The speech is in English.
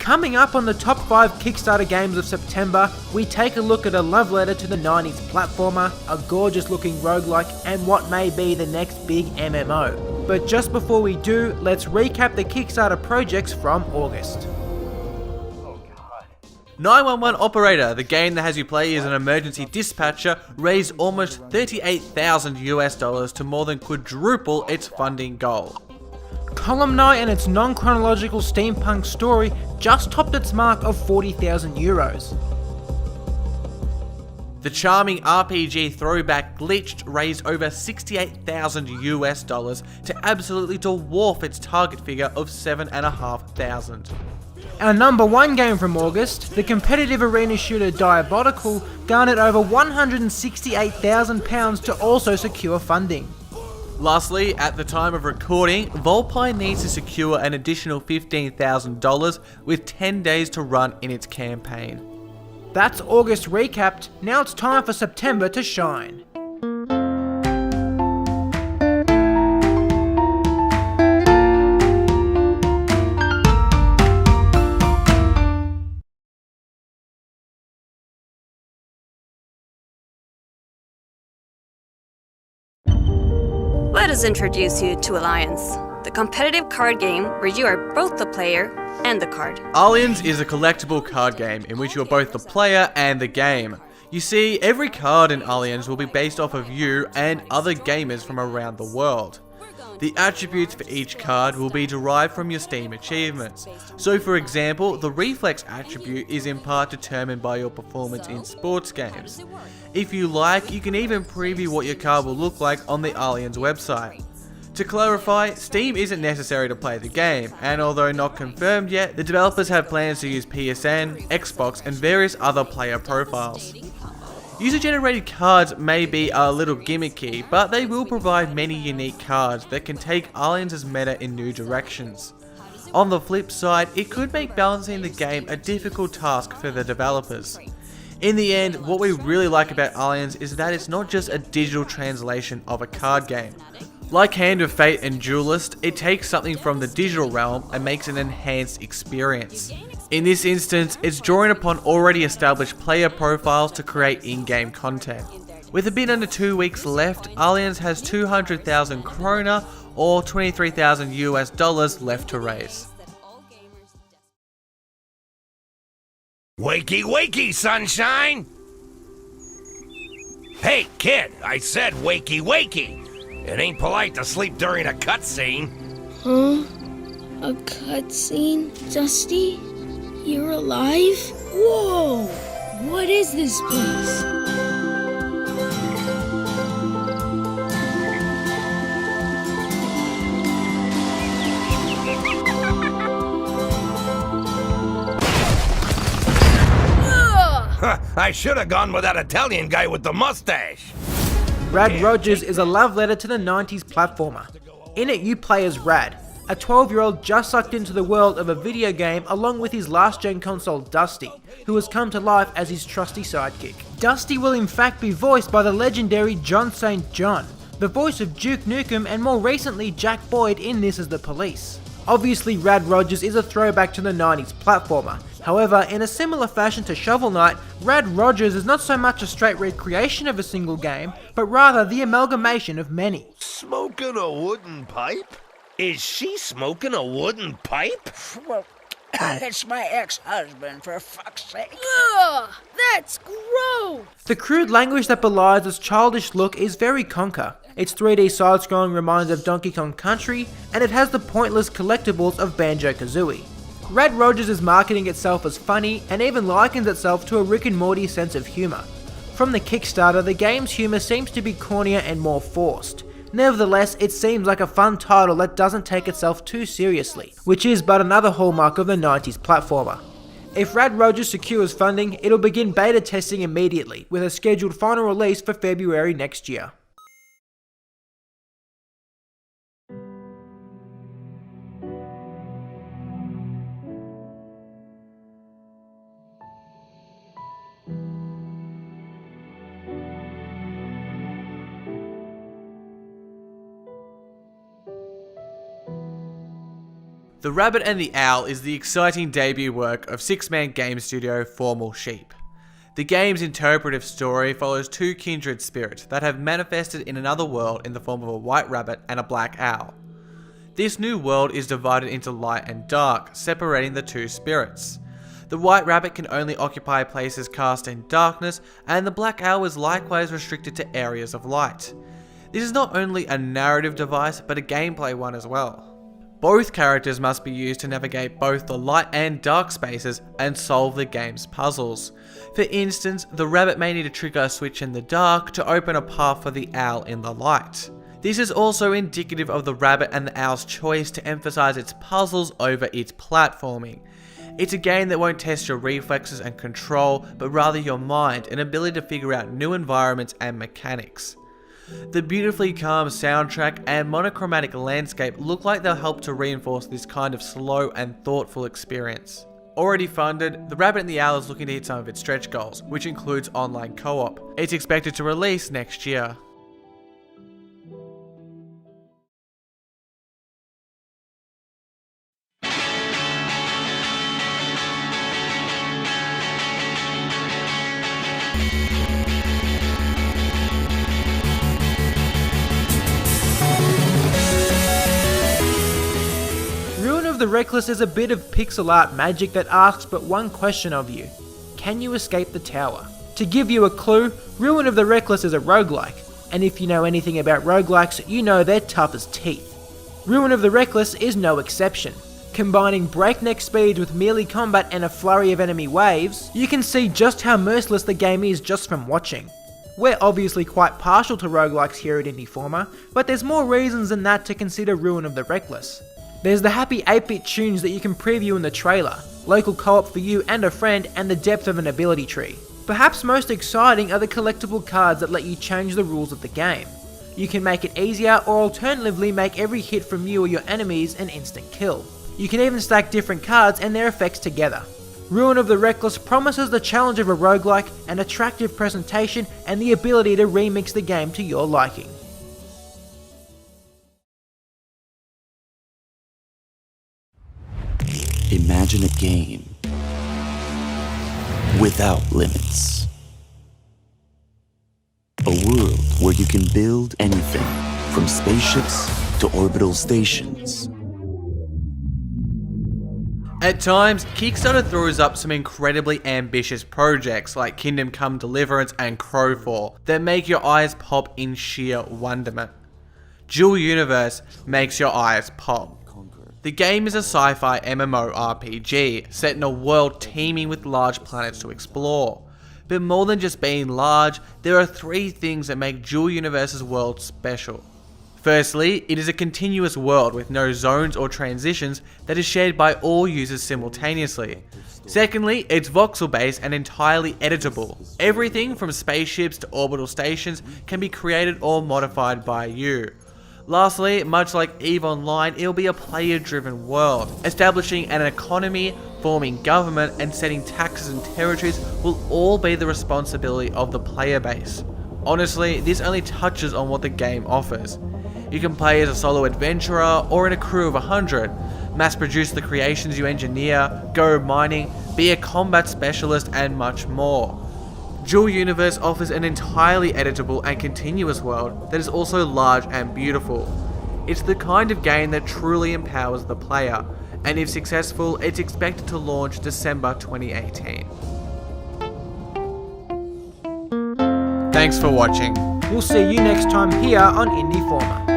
Coming up on the top 5 Kickstarter games of September, we take a look at a love letter to the 90s platformer, a gorgeous looking roguelike, and what may be the next big MMO. But just before we do, let's recap the Kickstarter projects from August. 911 Operator, the game that has you play as an emergency dispatcher, raised almost $38,000 to more than quadruple its funding goal. Columni and its non-chronological steampunk story just topped its mark of €40,000. The charming RPG throwback Glitched raised over $68,000 to absolutely dwarf its target figure of $7,500. Our number 1 game from August, the competitive arena shooter Diabolical, garnered over £168,000 to also secure funding. Lastly, at the time of recording, Volpine needs to secure an additional $15,000 with 10 days to run in its campaign. That's August recapped, now it's time for September to shine. Let us introduce you to Alliance, the competitive card game where you are both the player and the card. Alliance is a collectible card game in which you are both the player and the game. You see, every card in Alliance will be based off of you and other gamers from around the world. The attributes for each card will be derived from your Steam achievements. So for example, the reflex attribute is in part determined by your performance in sports games. If you like, you can even preview what your card will look like on the Alliance website. To clarify, Steam isn't necessary to play the game, and although not confirmed yet, the developers have plans to use PSN, Xbox, and various other player profiles. User-generated cards may be a little gimmicky, but they will provide many unique cards that can take Alliance's meta in new directions. On the flip side, it could make balancing the game a difficult task for the developers. In the end, what we really like about Alliance is that it's not just a digital translation of a card game. Like Hand of Fate and Duelist, it takes something from the digital realm and makes an enhanced experience. In this instance, it's drawing upon already established player profiles to create in-game content. With a bit under 2 weeks left, Alliance has 200,000 krona or $23,000 left to raise. Wakey, wakey, sunshine! Hey, kid, I said wakey, wakey! It ain't polite to sleep during a cutscene. Huh? A cutscene? Dusty? You're alive? Whoa! What is this place? I should have gone with that Italian guy with the mustache. Rad Rogers is a love letter to the 90s platformer. In it you play as Rad, a 12-year-old just sucked into the world of a video game along with his last-gen console Dusty, who has come to life as his trusty sidekick. Dusty will in fact be voiced by the legendary John St. John, the voice of Duke Nukem and more recently Jack Boyd in This Is the Police. Obviously Rad Rogers is a throwback to the 90s platformer. However, in a similar fashion to Shovel Knight, Rad Rogers is not so much a straight recreation of a single game, but rather the amalgamation of many. Smoking a wooden pipe? Is she smoking a wooden pipe? Well, it's my ex-husband, for fuck's sake. Ugh! That's gross! The crude language that belies its childish look is very conker. Its 3D side-scrolling reminds of Donkey Kong Country, and it has the pointless collectibles of Banjo-Kazooie. Rad Rogers is marketing itself as funny, and even likens itself to a Rick and Morty sense of humour. From the Kickstarter, the game's humour seems to be cornier and more forced. Nevertheless, it seems like a fun title that doesn't take itself too seriously, which is but another hallmark of the 90s platformer. If Rad Rogers secures funding, it'll begin beta testing immediately, with a scheduled final release for February next year. The Rabbit and the Owl is the exciting debut work of six-man game studio Formal Sheep. The game's interpretive story follows two kindred spirits that have manifested in another world in the form of a white rabbit and a black owl. This new world is divided into light and dark, separating the two spirits. The white rabbit can only occupy places cast in darkness, and the black owl is likewise restricted to areas of light. This is not only a narrative device, but a gameplay one as well. Both characters must be used to navigate both the light and dark spaces and solve the game's puzzles. For instance, the rabbit may need to trigger a switch in the dark to open a path for the owl in the light. This is also indicative of the rabbit and the owl's choice to emphasize its puzzles over its platforming. It's a game that won't test your reflexes and control, but rather your mind and ability to figure out new environments and mechanics. The beautifully calm soundtrack and monochromatic landscape look like they'll help to reinforce this kind of slow and thoughtful experience. Already funded, The Rabbit and the Owl is looking to hit some of its stretch goals, which includes online co-op. It's expected to release next year. The Reckless is a bit of pixel art magic that asks but one question of you. Can you escape the tower? To give you a clue, Ruin of the Reckless is a roguelike, and if you know anything about roguelikes, you know they're tough as teeth. Ruin of the Reckless is no exception. Combining breakneck speeds with melee combat and a flurry of enemy waves, you can see just how merciless the game is just from watching. We're obviously quite partial to roguelikes here at Indieformer, but there's more reasons than that to consider Ruin of the Reckless. There's the happy 8-bit tunes that you can preview in the trailer, local co-op for you and a friend, and the depth of an ability tree. Perhaps most exciting are the collectible cards that let you change the rules of the game. You can make it easier, or alternatively make every hit from you or your enemies an instant kill. You can even stack different cards and their effects together. Ruin of the Reckless promises the challenge of a roguelike, an attractive presentation, and the ability to remix the game to your liking. Imagine a game without limits. A world where you can build anything from spaceships to orbital stations. At times, Kickstarter throws up some incredibly ambitious projects like Kingdom Come Deliverance and Crowfall that make your eyes pop in sheer wonderment. Dual Universe makes your eyes pop. The game is a sci-fi MMORPG set in a world teeming with large planets to explore. But more than just being large, there are three things that make Dual Universe's world special. Firstly, it is a continuous world with no zones or transitions that is shared by all users simultaneously. Secondly, it's voxel based and entirely editable. Everything from spaceships to orbital stations can be created or modified by you. Lastly, much like EVE Online, it'll be a player-driven world. Establishing an economy, forming government, and setting taxes and territories will all be the responsibility of the player base. Honestly, this only touches on what the game offers. You can play as a solo adventurer or in a crew of 100, mass produce the creations you engineer, go mining, be a combat specialist, and much more. Dual Universe offers an entirely editable and continuous world that is also large and beautiful. It's the kind of game that truly empowers the player, and if successful, it's expected to launch December 2018. Thanks for watching. We'll see you next time here on Indieformer.